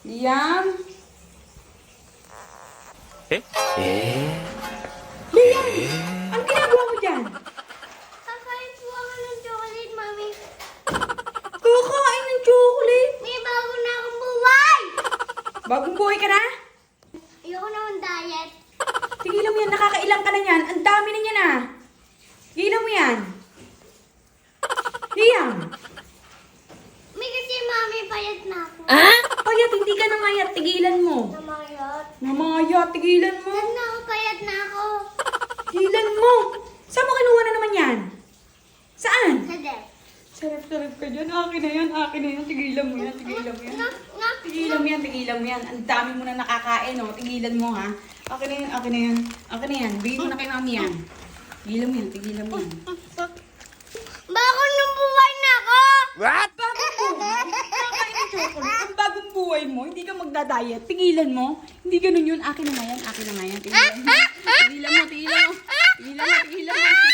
Liam? Eh? Liam! Ang ginagawa mo dyan? Kakain po ako ng chocolate, Mami. Kakain ng chocolate? May bago na akong buhay! Bagong buhay ka na? Ayoko na ng diet. Tigilan mo yan, nakakailang ka na yan. Ang dami na yan ah. Tigilan mo yan. Liam! May kasi, Mami, payat na ako. Payat, hindi ka na mayat. Tigilan mo. Namayat. Namayat, tigilan mo. Saan na ako? Payat na ako. Tigilan mo. Saan mo kinuha na naman yan? Saan? Sa dep. Sarap-sarap ka dyan. Akin na yan, akin na yan. Tigilan mo yan, tigilan mo yan. Tigilan mo yan, tigilan mo yan. Ang dami mo na nakakain, oh. Tigilan mo, ha? Akin na yan, akin na yan. Akin na yan. Bigyan mo na kay mami yan. Tigilan mo yan, tigilan mo yan. Bago nung buhay na ako! What? Bagong buhay? Kakain ng chocolate. Ang bagong buhay mo, hindi ka magda-diet. Tigilan mo. Hindi ganun yun. Akin na nga yan, akin na nga yan. Tigilan mo. Tigilan mo, tigilan mo. Tigilan mo, tigilan mo.